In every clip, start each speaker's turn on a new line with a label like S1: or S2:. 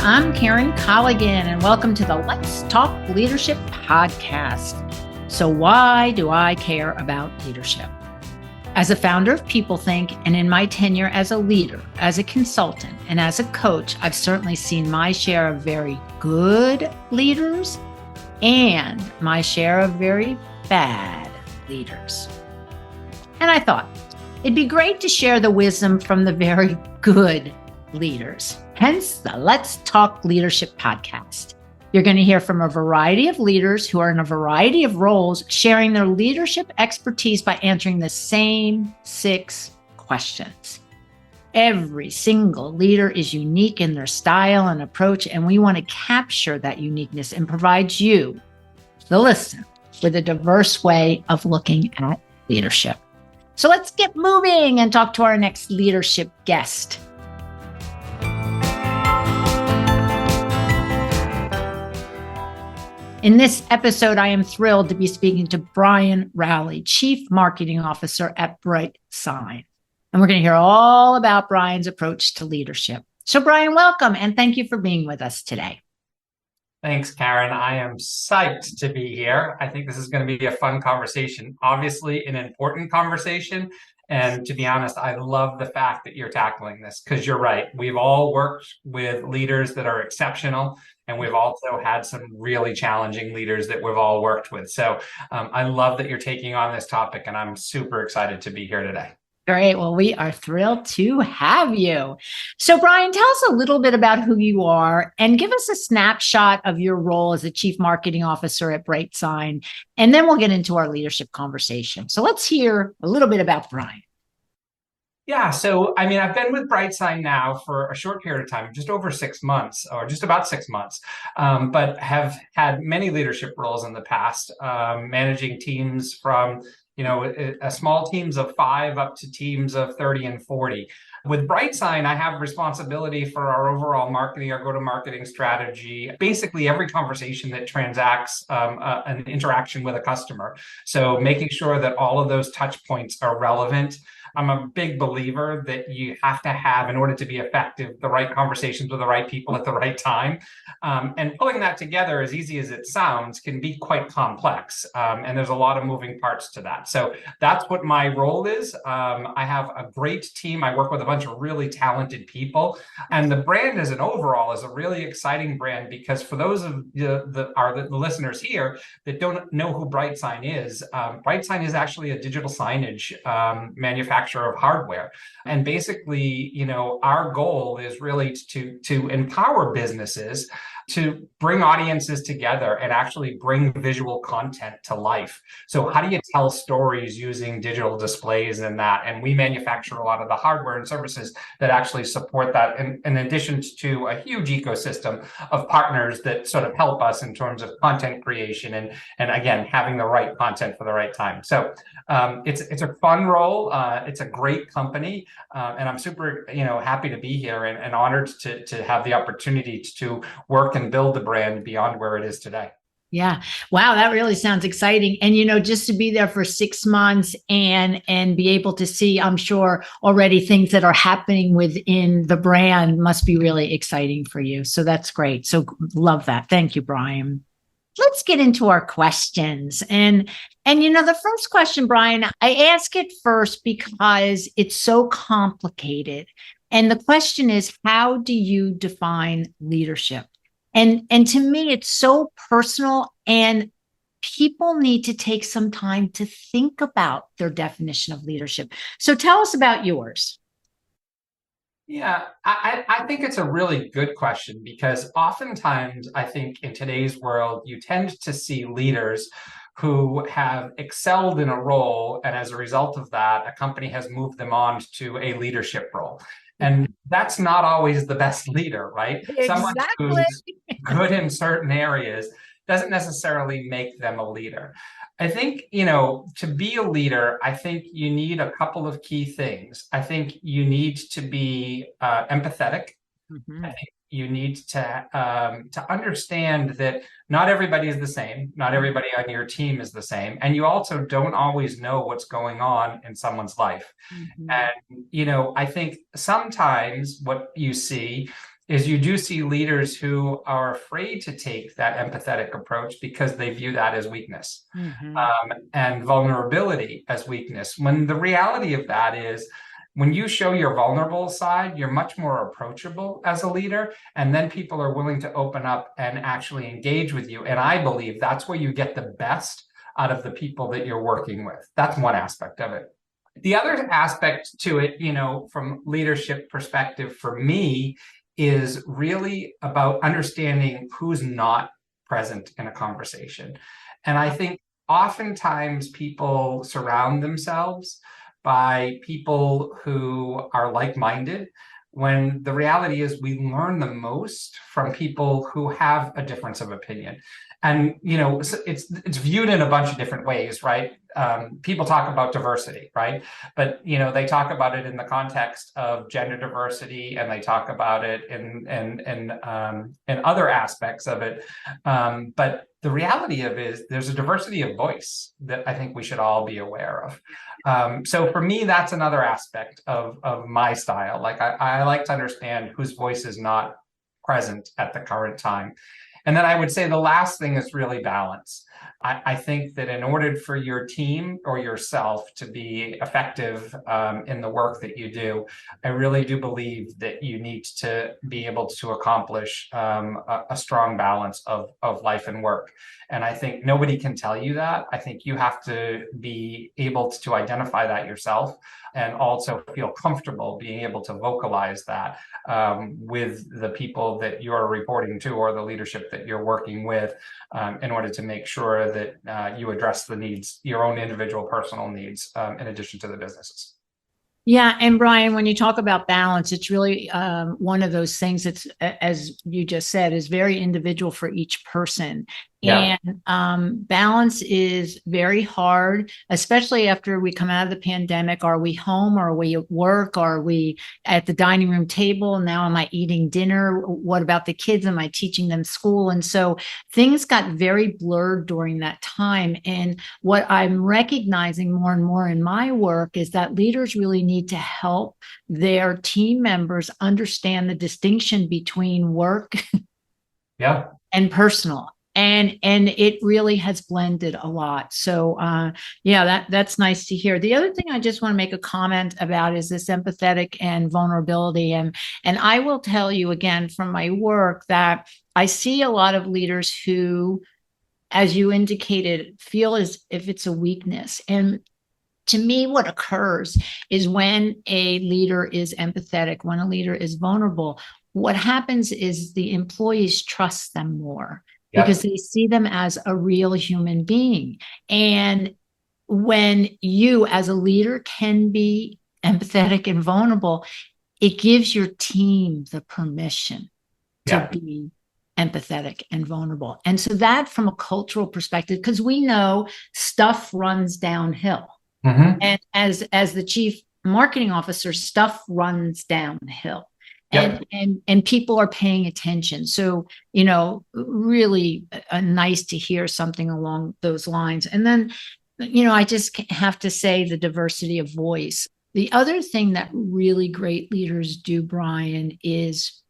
S1: I'm Karen Colligan, and welcome to the Let's Talk Leadership podcast. So why do I care about leadership? As a founder of PeopleThink, and in my tenure as a leader, as a consultant, and as a coach, I've certainly seen my share of very good leaders and my share of very bad leaders. And I thought it'd be great to share the wisdom from the very good leaders. Hence the Let's Talk Leadership podcast. You're going to hear from a variety of leaders who are in a variety of roles, sharing their leadership expertise by answering the same 6 questions. Every single leader is unique in their style and approach, and we want to capture that uniqueness and provide you, the listener, with a diverse way of looking at leadership. So let's get moving and talk to our next leadership guest. In this episode, I am thrilled to be speaking to Brian Rowley, Chief Marketing Officer at BrightSign. And we're going to hear all about Brian's approach to leadership. So Brian, welcome, and thank you for being with us today.
S2: Thanks, Karen. I am psyched to be here. I think this is going to be a fun conversation, obviously an important conversation. And to be honest, I love the fact that you're tackling this because you're right. We've all worked with leaders that are exceptional, and we've also had some really challenging leaders that we've all worked with. So I love that you're taking on this topic, and I'm super excited to be here today.
S1: Great. Well, we are thrilled to have you. So, Brian, tell us a little bit about who you are and give us a snapshot of your role as the Chief Marketing Officer at BrightSign, and then we'll get into our leadership conversation. So let's hear a little bit about Brian.
S2: Yeah, so I've been with BrightSign now for a short period of time, just over 6 months, or just about 6 months, but have had many leadership roles in the past, managing teams from a small teams of 5 up to teams of 30 and 40. With BrightSign, I have responsibility for our overall marketing, our go-to-marketing strategy, basically every conversation that transacts an interaction with a customer. So making sure that all of those touch points are relevant. I'm a big believer that you have to have, in order to be effective, the right conversations with the right people at the right time. And pulling that together, as easy as it sounds, can be quite complex. And there's a lot of moving parts to that. So that's what my role is. I have a great team. I work with a bunch of really talented people. And the brand as an overall is a really exciting brand because for those of the listeners here that don't know who BrightSign is actually a digital signage manufacturer of hardware. And basically, our goal is really to empower businesses to bring audiences together and actually bring visual content to life. So how do you tell stories using digital displays and that? And we manufacture a lot of the hardware and services that actually support that, in addition to a huge ecosystem of partners that sort of help us in terms of content creation and again, having the right content for the right time. So it's a fun role. It's a great company. And I'm super happy to be here and honored to have the opportunity to work and build the brand beyond where it is today.
S1: Yeah. Wow. That really sounds exciting. And, just to be there for 6 months and be able to see, I'm sure already things that are happening within the brand must be really exciting for you. So that's great. So love that. Thank you, Brian. Let's get into our questions. And the first question, Brian, I ask it first because it's so complicated. And the question is, how do you define leadership? And to me, it's so personal, and people need to take some time to think about their definition of leadership. So tell us about yours.
S2: Yeah, I think it's a really good question because oftentimes I think in today's world, you tend to see leaders who have excelled in a role, and as a result of that, a company has moved them on to a leadership role. And that's not always the best leader, right?
S1: Exactly.
S2: Someone who's good in certain areas doesn't necessarily make them a leader. I think, to be a leader, I think you need a couple of key things. I think you need to be empathetic. Mm-hmm. I think you need to understand that not everybody is the same. Not everybody on your team is the same. And you also don't always know what's going on in someone's life. Mm-hmm. And, I think sometimes what you see is you do see leaders who are afraid to take that empathetic approach because they view that as weakness, and vulnerability as weakness. When the reality of that is, when you show your vulnerable side, you're much more approachable as a leader, and then people are willing to open up and actually engage with you. And I believe that's where you get the best out of the people that you're working with. That's one aspect of it. The other aspect to it, from leadership perspective for me, is really about understanding who's not present in a conversation. And I think oftentimes people surround themselves by people who are like-minded, when the reality is we learn the most from people who have a difference of opinion. And it's viewed in a bunch of different ways, right? People talk about diversity, right? But they talk about it in the context of gender diversity, and they talk about it in other aspects of it. But the reality of it is there's a diversity of voice that I think we should all be aware of. So for me, that's another aspect of my style. Like I like to understand whose voice is not present at the current time. And then I would say the last thing is really balance. I think that in order for your team or yourself to be effective in the work that you do, I really do believe that you need to be able to accomplish a strong balance of life and work. And I think nobody can tell you that. I think you have to be able to identify that yourself, and also feel comfortable being able to vocalize that with the people that you're reporting to or the leadership that you're working with, in order to make sure that you address the needs, your own individual personal needs, in addition to the businesses.
S1: Yeah. And Brian, when you talk about balance, it's really one of those things that's, as you just said, is very individual for each person.
S2: Yeah.
S1: And balance is very hard, especially after we come out of the pandemic. Are we home? Are we at work? Are we at the dining room table? Now am I eating dinner? What about the kids? Am I teaching them school? And so things got very blurred during that time. And what I'm recognizing more and more in my work is that leaders really need to help their team members understand the distinction between work and personal. And it really has blended a lot. So that's nice to hear. The other thing I just want to make a comment about is this empathetic and vulnerability. And I will tell you again from my work that I see a lot of leaders who, as you indicated, feel as if it's a weakness. And to me, what occurs is when a leader is empathetic, when a leader is vulnerable, what happens is the employees trust them more. Because they see them as a real human being. And when you as a leader can be empathetic and vulnerable, it gives your team the permission to be empathetic and vulnerable. And so that, from a cultural perspective, because we know stuff runs downhill. And as the chief marketing officer, stuff runs downhill. And people are paying attention. So, really nice to hear something along those lines. And then, I just have to say the diversity of voice. The other thing that really great leaders do, Brian, is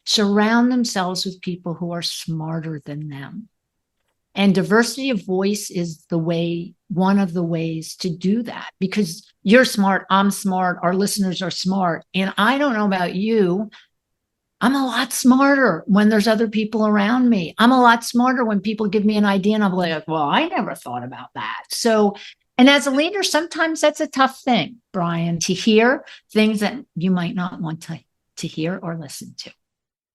S1: surround themselves with people who are smarter than them. And diversity of voice is one of the ways to do that, because you're smart, I'm smart, our listeners are smart. And I don't know about you, I'm a lot smarter when there's other people around me. I'm a lot smarter when people give me an idea and I'm like, well, I never thought about that. So, and as a leader, sometimes that's a tough thing, Brian, to hear things that you might not want to hear or listen to.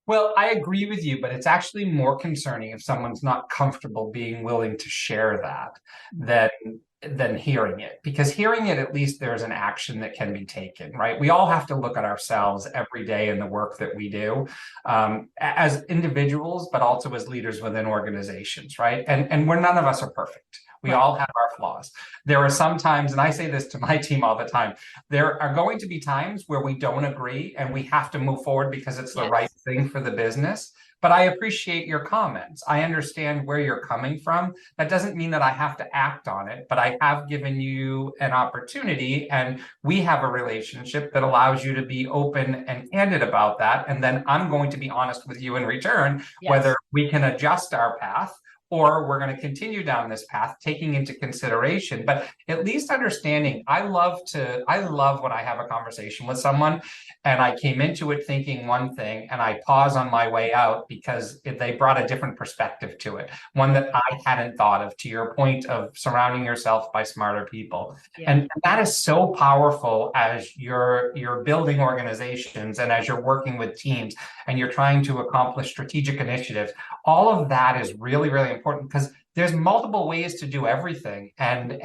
S2: Well, I agree with you, but it's actually more concerning if someone's not comfortable being willing to share that than hearing it. Because hearing it, at least there's an action that can be taken, right? We all have to look at ourselves every day in the work that we do, as individuals, but also as leaders within organizations, right? And none of us are perfect. We all have our flaws. There are some times, and I say this to my team all the time, there are going to be times where we don't agree and we have to move forward because it's the right thing for the business. but I appreciate your comments. I understand where you're coming from. That doesn't mean that I have to act on it, but I have given you an opportunity, and we have a relationship that allows you to be open and candid about that. And then I'm going to be honest with you in return, whether we can adjust our path or we're going to continue down this path, taking into consideration, but at least understanding. I love when I have a conversation with someone and I came into it thinking one thing and I pause on my way out because they brought a different perspective to it, one that I hadn't thought of, to your point of surrounding yourself by smarter people. And that is so powerful as you're building organizations and as you're working with teams and you're trying to accomplish strategic initiatives. All of that is really, really important because there's multiple ways to do everything. And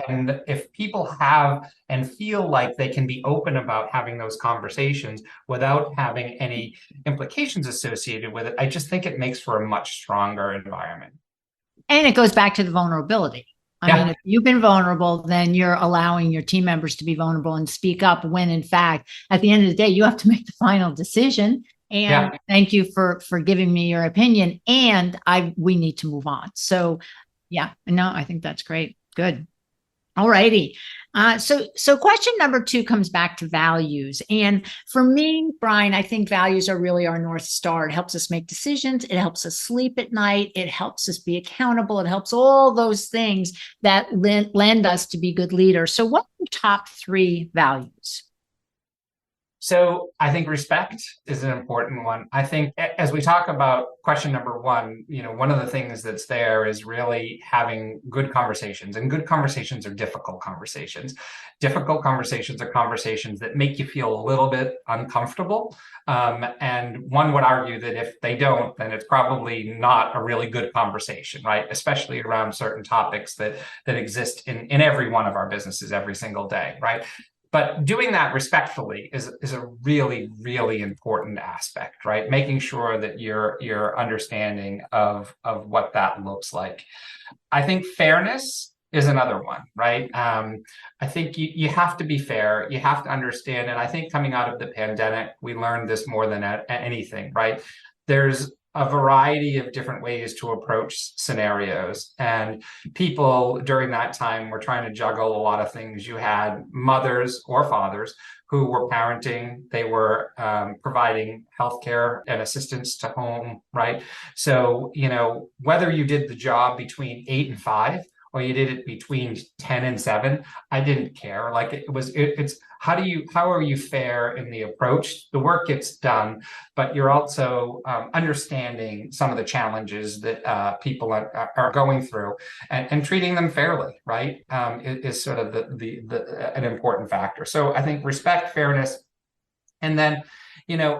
S2: if people have and feel like they can be open about having those conversations without having any implications associated with it, I just think it makes for a much stronger environment.
S1: And it goes back to the vulnerability. I mean, if you've been vulnerable, then you're allowing your team members to be vulnerable and speak up when, in fact, at the end of the day, you have to make the final decision. And thank you for giving me your opinion. And we need to move on. So yeah, no, I think that's great. Good. All righty. So question number 2 comes back to values. And for me, Brian, I think values are really our North Star. It helps us make decisions. It helps us sleep at night. It helps us be accountable. It helps all those things that lend us to be good leaders. So what are your top 3 values?
S2: So I think respect is an important one. I think as we talk about question number 1, one of the things that's there is really having good conversations, and good conversations are difficult conversations. Difficult conversations are conversations that make you feel a little bit uncomfortable. And one would argue that if they don't, then it's probably not a really good conversation, right? Especially around certain topics that exist in every one of our businesses every single day, right? But doing that respectfully is a really, really important aspect, right? Making sure that you're understanding of what that looks like. I think fairness is another one, right? I think you have to be fair. You have to understand. And I think coming out of the pandemic, we learned this more than anything, right? There's a variety of different ways to approach scenarios. And people during that time were trying to juggle a lot of things. You had mothers or fathers who were parenting. They were providing healthcare and assistance to home, right? So, whether you did the job between 8 and 5, or you did it between 10 and 7, I didn't care. Like it's how are you fair in the approach? The work gets done, but you're also understanding some of the challenges that people are going through and treating them fairly, right? Is sort of an important factor. So I think respect, fairness, and then,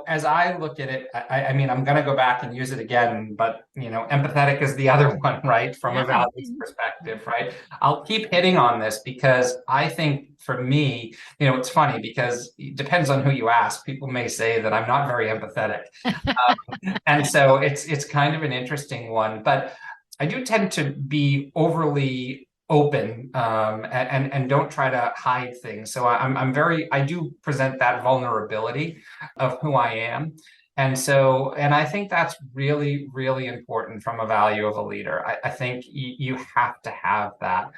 S2: as I look at it, I mean, I'm going to go back and use it again, but, empathetic is the other one, right? From a values perspective, right? I'll keep hitting on this because I think for me, it's funny because it depends on who you ask. People may say that I'm not very empathetic. And so it's kind of an interesting one, but I do tend to be overly open and don't try to hide things. So I do present that vulnerability of who I am. And I think that's really, really important from a value of a leader. I think you have to have that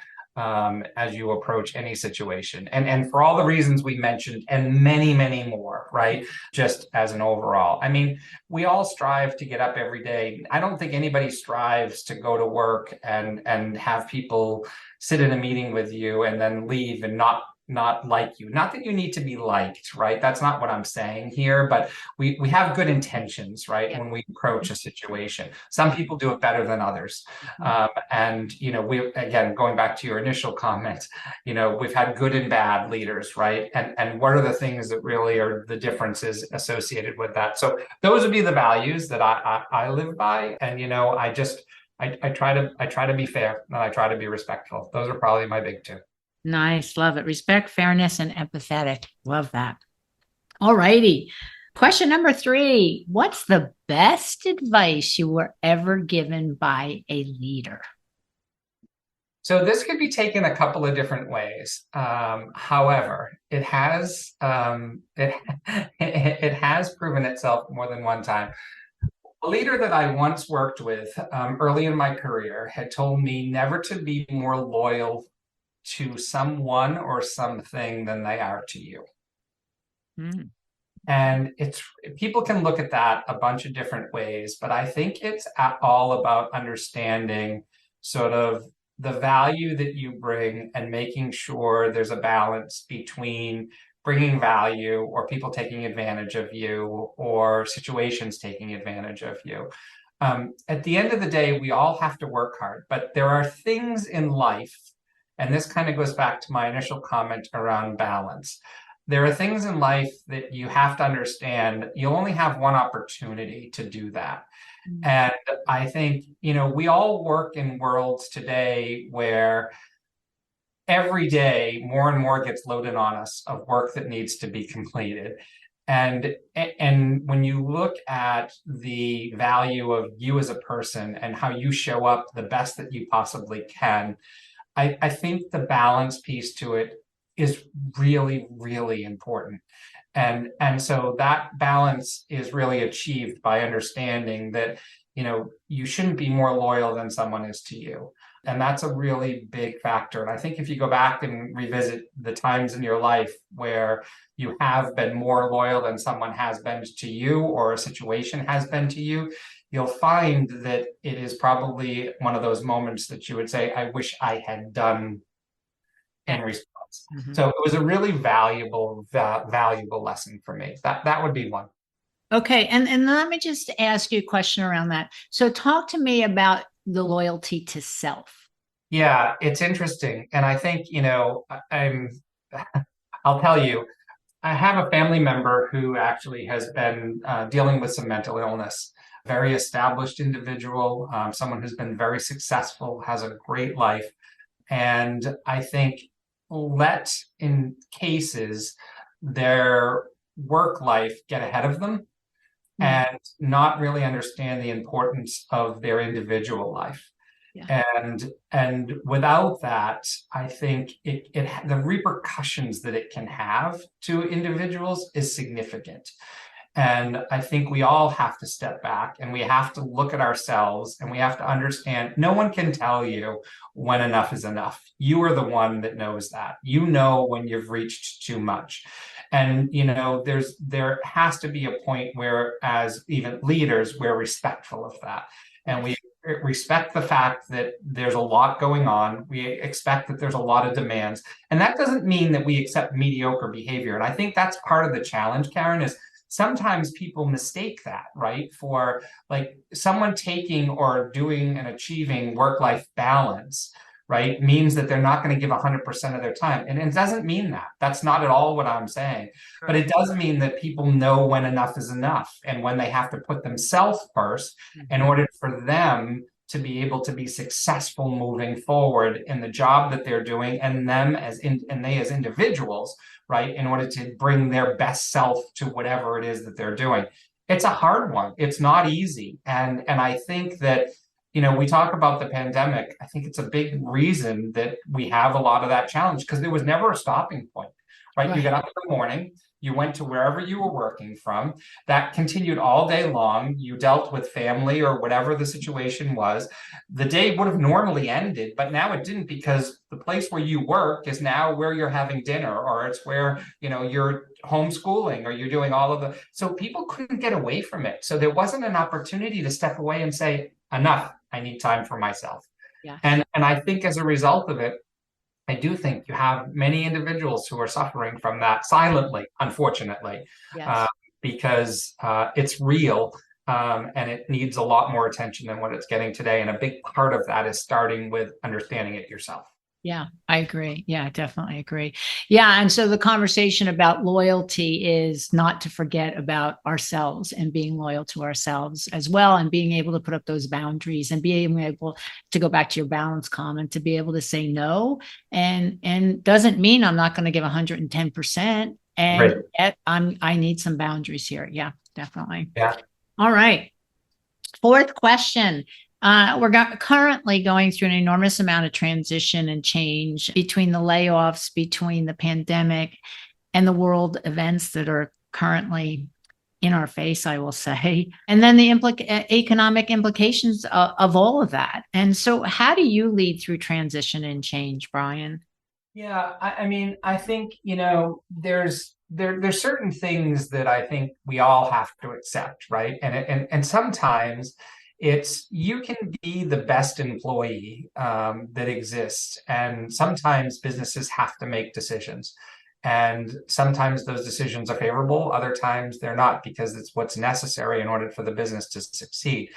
S2: as you approach any situation. And for all the reasons we mentioned and many, many more, right? Just as an overall. I mean, we all strive to get up every day. I don't think anybody strives to go to work and have people sit in a meeting with you and then leave and not like you. Not that you need to be liked, right? That's not what I'm saying here, but we have good intentions, right? When we approach a situation. Some people do it better than others. And, again, going back to your initial comment, we've had good and bad leaders, right? And what are the things that really are the differences associated with that? So those would be the values that I live by. And, I try to be fair and I try to be respectful. Those are probably my big 2.
S1: Nice. Love it. Respect, fairness, and empathetic. Love that. All righty. Question number 3. What's the best advice you were ever given by a leader?
S2: So this could be taken a couple of different ways. However, it has it has proven itself more than one time. A leader that I once worked with early in my career had told me never to be more loyal to someone or something than they are to you.
S1: Mm.
S2: And it's people can look at that a bunch of different ways, but I think it's all about understanding sort of the value that you bring and making sure there's a balance between bringing value or people taking advantage of you or situations taking advantage of you. At the end of the day, we all have to work hard, but there are things in life, and this kind of goes back to my initial comment around balance. There are things in life that you have to understand. You'll only have one opportunity to do that. And I think, we all work in worlds today where every day more and more gets loaded on us of work that needs to be completed. And when you look at the value of you as a person and how you show up the best that you possibly can, I think the balance piece to it is really, really important. And so that balance is really achieved by understanding that, you shouldn't be more loyal than someone is to you. And that's a really big factor. And I think if you go back and revisit the times in your life where you have been more loyal than someone has been to you or a situation has been to you, you'll find that it is probably one of those moments that you would say, I wish I had done in response.
S1: Mm-hmm.
S2: So it was a really valuable lesson for me. That would be one.
S1: Okay. And let me just ask you a question around that. So talk to me about the loyalty to self.
S2: Yeah, it's interesting. And I think, I'll tell you, I have a family member who actually has been dealing with some mental illness, very established individual, someone who's been very successful, has a great life. And I think in cases, their work life get ahead of them and not really understand the importance of their individual life. Yeah. And without that, I think the repercussions that it can have to individuals is significant. And I think we all have to step back and we have to look at ourselves and we have to understand no one can tell you when enough is enough. You are the one that knows that. You know when you've reached too much. And, there has to be a point where, as even leaders, we're respectful of that. And we respect the fact that there's a lot going on. We expect that there's a lot of demands. And that doesn't mean that we accept mediocre behavior. And I think that's part of the challenge, Karen, is sometimes people mistake that, right? For like someone taking or doing and achieving work-life balance, right, means that they're not going to give 100% of their time. And it doesn't mean that. That's not at all what I'm saying. Correct. But it does mean that people know when enough is enough and when they have to put themselves first in order for them to be able to be successful moving forward in the job that they're doing and they as individuals, right, in order to bring their best self to whatever it is that they're doing. It's a hard one. It's not easy. And I think that, we talk about the pandemic. I think it's a big reason that we have a lot of that challenge because there was never a stopping point, right? You got up in the morning, you went to wherever you were working from. That continued all day long. You dealt with family or whatever the situation was. The day would have normally ended, but now it didn't because the place where you work is now where you're having dinner or it's where, you're homeschooling or you're doing all of so people couldn't get away from it. So there wasn't an opportunity to step away and say, enough, I need time for myself. Yeah. And I think as a result of it, I do think you have many individuals who are suffering from that silently, unfortunately, yes. Because it's real and it needs a lot more attention than what it's getting today. And a big part of that is starting with understanding it yourself.
S1: Yeah, I agree. Yeah, I definitely agree. Yeah. And so the conversation about loyalty is not to forget about ourselves and being loyal to ourselves as well, and being able to put up those boundaries and being able to go back to your balance comment, to be able to say no. And doesn't mean I'm not going to give 110%. And yet I need some boundaries here. Yeah, definitely.
S2: Yeah.
S1: All right. Fourth question. We're currently going through an enormous amount of transition and change between the layoffs, between the pandemic and the world events that are currently in our face, I will say, and then the economic implications of all of that. And so, how do you lead through transition and change, Brian?
S2: Yeah, I mean, I think, there's certain things that I think we all have to accept, right? And sometimes it's you can be the best employee that exists, and sometimes businesses have to make decisions. And sometimes those decisions are favorable, other times they're not, because it's what's necessary in order for the business to succeed.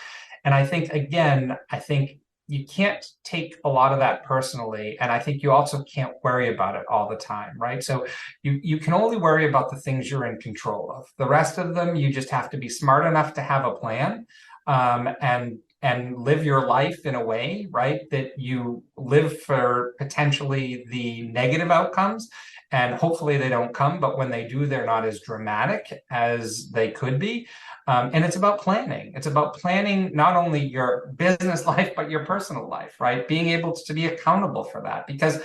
S2: And I think, again, I think you can't take a lot of that personally, and I think you also can't worry about it all the time, right? So you can only worry about the things you're in control of. The rest of them, you just have to be smart enough to have a plan, and live your life in a way, right, that you live for potentially the negative outcomes, and hopefully they don't come, but when they do, they're not as dramatic as they could be. And it's about planning. It's about planning not only your business life, but your personal life, right? Being able to be accountable for that. Because,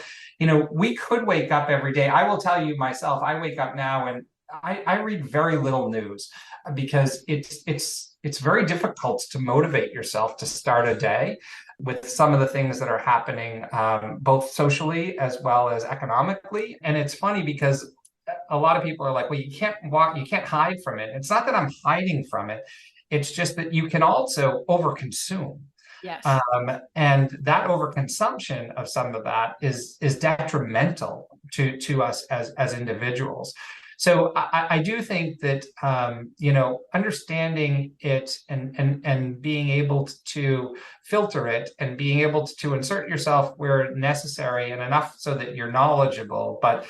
S2: we could wake up every day. I will tell you myself, I wake up now and I read very little news, because it's very difficult to motivate yourself to start a day with some of the things that are happening, both socially as well as economically. And it's funny because a lot of people are like, well, you can't hide from it. It's not that I'm hiding from it. It's just that you can also overconsume.
S1: Yes.
S2: And that overconsumption of some of that is detrimental to us as individuals. So I do think that understanding it, and being able to filter it, and being able to insert yourself where necessary and enough so that you're knowledgeable, but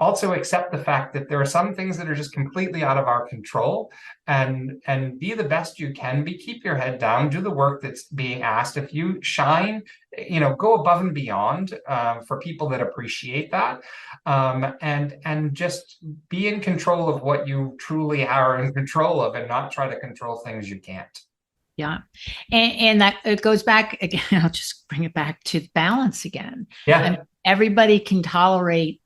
S2: also accept the fact that there are some things that are just completely out of our control, and be the best you can be. Keep your head down, do the work that's being asked. If you shine, go above and beyond, for people that appreciate that, and just be in control of what you truly are in control of, and not try to control things you can't.
S1: Yeah. And that it goes back again. I'll just bring it back to balance again.
S2: Yeah.
S1: And everybody can tolerate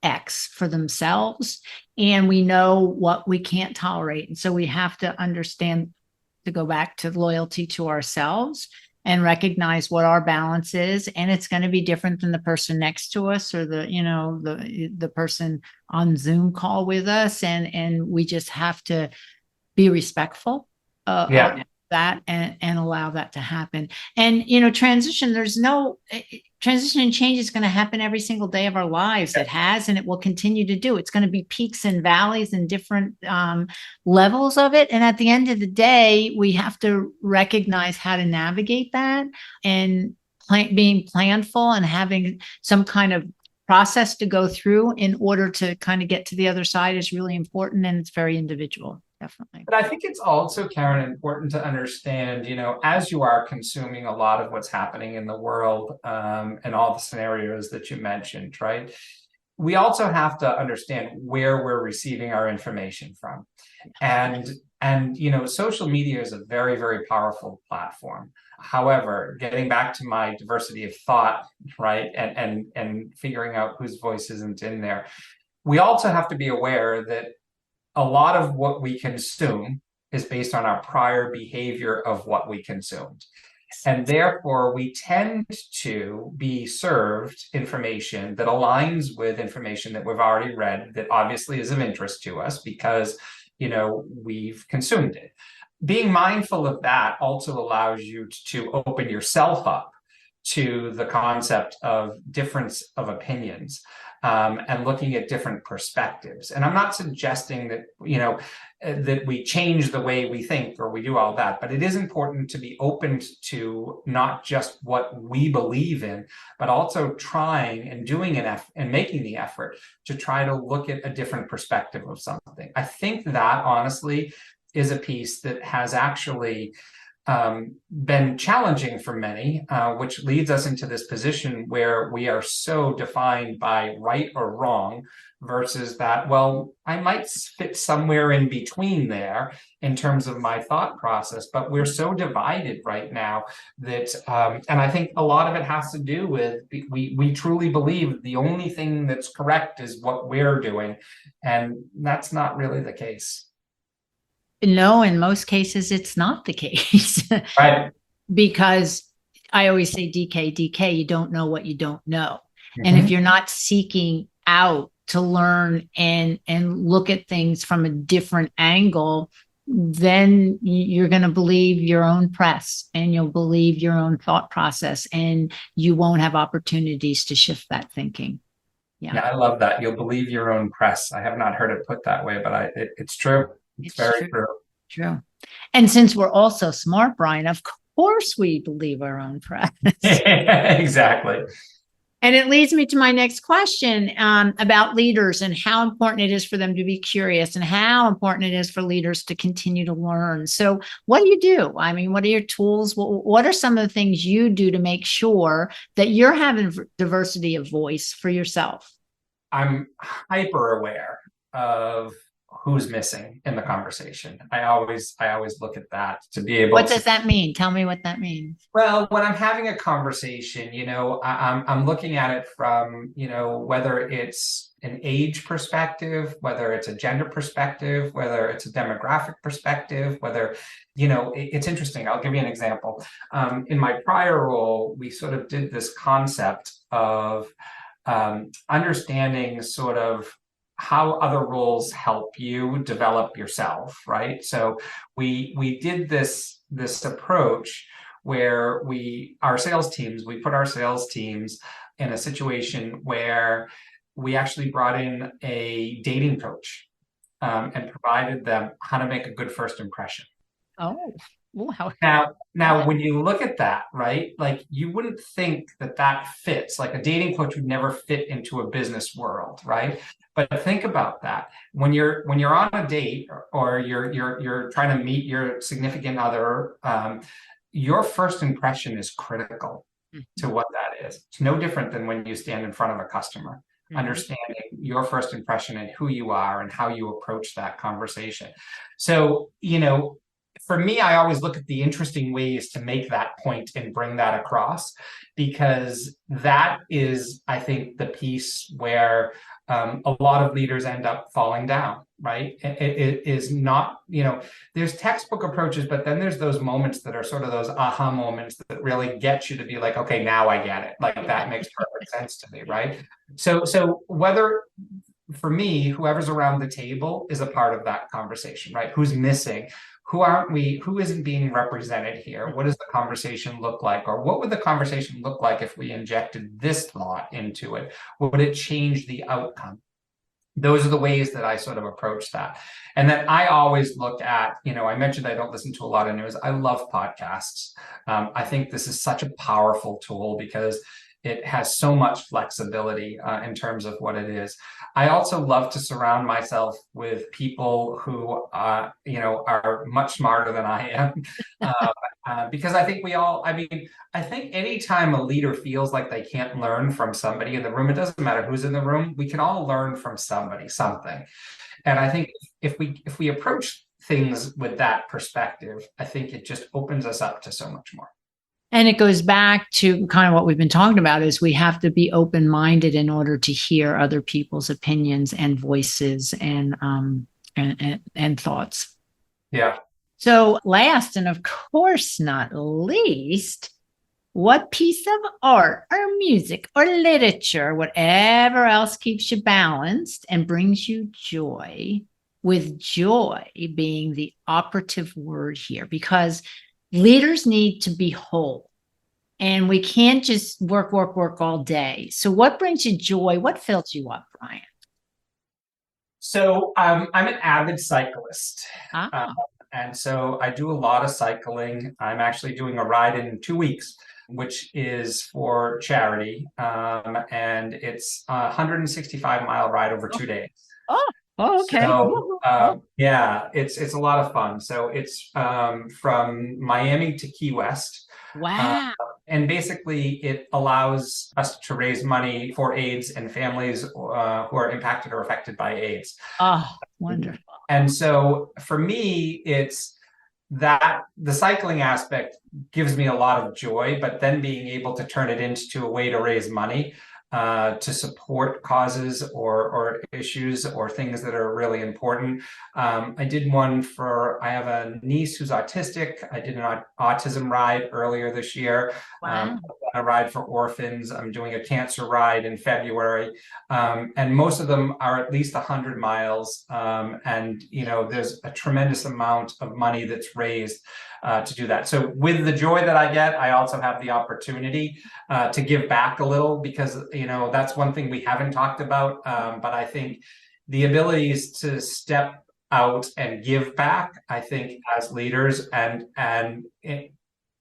S1: X for themselves, and we know what we can't tolerate. And so we have to understand, to go back to loyalty to ourselves and recognize what our balance is. And it's going to be different than the person next to us, or the person on Zoom call with us. And we just have to be respectful
S2: Yeah.
S1: of that, and allow that to happen. And transition, there's no transition and change is going to happen every single day of our lives. It has, and it will continue to do. It's going to be peaks and valleys and different levels of it. And at the end of the day, we have to recognize how to navigate that, and being planful and having some kind of process to go through in order to kind of get to the other side is really important. And it's very individual. Definitely.
S2: But I think it's also, Karen, important to understand, as you are consuming a lot of what's happening in the world, and all the scenarios that you mentioned, right? We also have to understand where we're receiving our information from. And social media is a very, very powerful platform. However, getting back to my diversity of thought, right, and figuring out whose voice isn't in there, we also have to be aware that a lot of what we consume is based on our prior behavior of what we consumed. And therefore, we tend to be served information that aligns with information that we've already read, that obviously is of interest to us because, we've consumed it. Being mindful of that also allows you to open yourself up to the concept of difference of opinions, and looking at different perspectives. And I'm not suggesting that, that we change the way we think or we do all that, but it is important to be open to not just what we believe in, but also trying and doing and making the effort to try to look at a different perspective of something. I think that honestly is a piece that has actually been challenging for many, which leads us into this position where we are so defined by right or wrong, versus that, well, I might fit somewhere in between there in terms of my thought process, but we're so divided right now that, and I think a lot of it has to do with, we truly believe the only thing that's correct is what we're doing, and that's not really the case.
S1: No, in most cases, it's not the case.
S2: Right.
S1: Because I always say DK, you don't know what you don't know. And if
S2: Mhm.
S1: you're not seeking out to learn and look at things from a different angle, then you're going to believe your own press and you'll believe your own thought process and you won't have opportunities to shift that thinking. Yeah,
S2: Yeah, I love that. You'll believe your own press. I have not heard it put that way, but it's true. It's
S1: it's
S2: very
S1: true.
S2: true.
S1: True. And since we're all so smart, Brian, of course we believe our own press.
S2: Exactly.
S1: And it leads me to my next question about leaders and how important it is for them to be curious and how important it is for leaders to continue to learn. So, what do you do? I mean, what are your tools? What are some of the things you do to make sure that you're having diversity of voice for yourself?
S2: I'm hyper aware of who's missing in the conversation. I always look at that to be able
S1: What
S2: to.
S1: does that mean? Tell me what that means.
S2: Well, when I'm having a conversation, I'm looking at it from, whether it's an age perspective, whether it's a gender perspective, whether it's a demographic perspective, whether, it's interesting. I'll give you an example. In my prior role, we sort of did this concept of understanding sort of how other roles help you develop yourself, right? So we did this approach where we put our sales teams in a situation where we actually brought in a dating coach, and provided them how to make a good first impression.
S1: Oh, wow.
S2: Now, when you look at that, right, like you wouldn't think that that fits. Like a dating coach would never fit into a business world, right? But think about that. When you're on a date, or you're trying to meet your significant other, your first impression is critical to what that is. It's no different than when you stand in front of a customer.
S1: Mhm.
S2: Understanding your first impression and who you are and how you approach that conversation. So, for me, I always look at the interesting ways to make that point and bring that across, because that is, I think, the piece where a lot of leaders end up falling down, right? It is not, there's textbook approaches, but then there's those moments that are sort of those aha moments that really get you to be like, okay, now I get it. Like that makes perfect sense to me, right? So whether, for me, whoever's around the table is a part of that conversation, right? Who's missing? Who aren't we? Who isn't being represented here? What does the conversation look like? Or what would the conversation look like if we injected this thought into it? Would it change the outcome? Those are the ways that I sort of approach that. And then I always look at, I mentioned I don't listen to a lot of news. I love podcasts. I think this is such a powerful tool because it has so much flexibility in terms of what it is. I also love to surround myself with people who, are much smarter than I am, because I think I think anytime a leader feels like they can't learn from somebody in the room, it doesn't matter who's in the room, we can all learn from somebody, something. And I think if we approach things with that perspective, I think it just opens us up to so much more.
S1: And it goes back to kind of what we've been talking about is we have to be open-minded in order to hear other people's opinions and voices and thoughts.
S2: Yeah.
S1: So last and of course not least, what piece of art or music or literature, whatever else keeps you balanced and brings you joy, with joy being the operative word here, because leaders need to be whole and we can't just work all day. So what brings you joy? What fills you up, Brian?
S2: So I'm an avid cyclist. Uh,
S1: Ah,
S2: and so I do a lot of cycling. I'm actually doing a ride in 2 weeks, which is for charity. And it's a 165-mile ride over 2 days.
S1: oh, oh, okay.
S2: So yeah, it's a lot of fun. So it's from Miami to Key West. Uh,
S1: Wow.
S2: and basically, it allows us to raise money for AIDS and families who are impacted or affected by AIDS.
S1: Oh, wonderful.
S2: And so for me, it's that the cycling aspect gives me a lot of joy, but then being able to turn it into a way to raise money to support causes or issues or things that are really important. I did one I have a niece who's autistic. I did an autism ride earlier this year.
S1: Wow.
S2: A ride for orphans. I'm doing a cancer ride in February. And most of them are at least 100 miles. And, there's a tremendous amount of money that's raised to do that. So with the joy that I get, I also have the opportunity to give back a little, because, that's one thing we haven't talked about. But I think the abilities to step out and give back, I think, as leaders and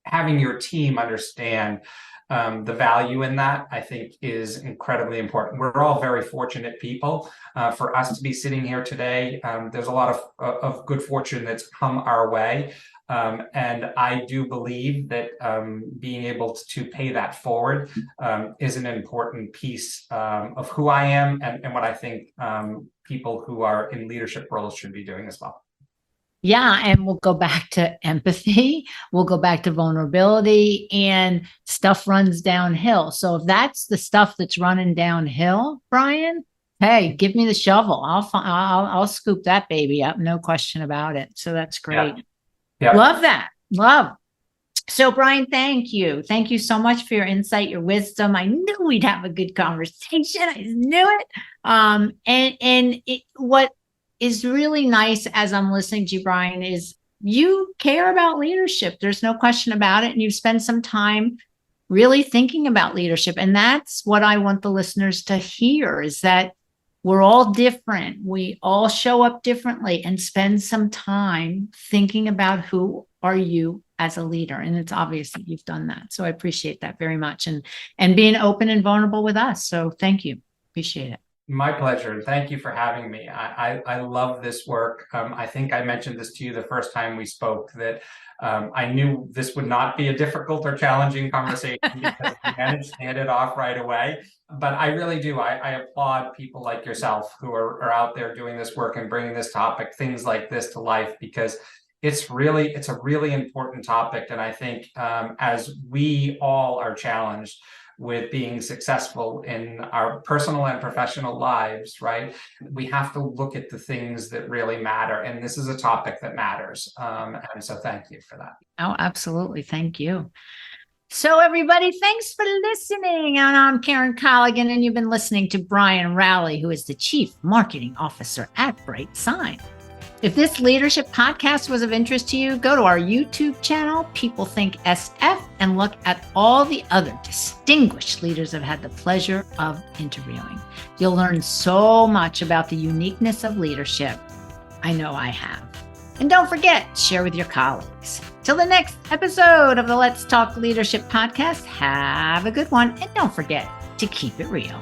S2: having your team understand the value in that, I think, is incredibly important. We're all very fortunate people. For us to be sitting here today, there's a lot of good fortune that's come our way. And I do believe that being able to pay that forward is an important piece of who I am and what I think people who are in leadership roles should be doing as well.
S1: Yeah, and we'll go back to empathy. We'll go back to vulnerability, and stuff runs downhill. So if that's the stuff that's running downhill, Brian, hey, give me the shovel. I'll scoop that baby up. No question about it. So that's great.
S2: Yeah.
S1: Love that. Love. So Brian, thank you. Thank you so much for your insight, your wisdom. I knew we'd have a good conversation. I just knew it. What is really nice as I'm listening to you, Brian, is you care about leadership. There's no question about it. And you've spent some time really thinking about leadership. And that's what I want the listeners to hear, is that we're all different. We all show up differently, and spend some time thinking about who are you as a leader. And it's obvious that you've done that. So I appreciate that very much, and being open and vulnerable with us. So thank you. Appreciate it.
S2: My pleasure. And thank you for having me. I love this work. I think I mentioned this to you the first time we spoke, that I knew this would not be a difficult or challenging conversation because we managed to hit it off right away. But I really do. I applaud people like yourself who are out there doing this work and bringing this topic, things like this, to life, because it's a really important topic. And I think as we all are challenged with being successful in our personal and professional lives, right? We have to look at the things that really matter. And this is a topic that matters. And so thank you for that.
S1: Oh, absolutely. Thank you. So everybody, thanks for listening. And I'm Karen Colligan, and you've been listening to Brian Rowley, who is the Chief Marketing Officer at BrightSign. If this leadership podcast was of interest to you, go to our YouTube channel, People Think SF, and look at all the other distinguished leaders I've had the pleasure of interviewing. You'll learn so much about the uniqueness of leadership. I know I have. And don't forget, share with your colleagues. Till the next episode of the Let's Talk Leadership podcast, have a good one, and don't forget to keep it real.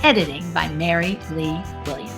S1: Editing by Mary Lee Williams.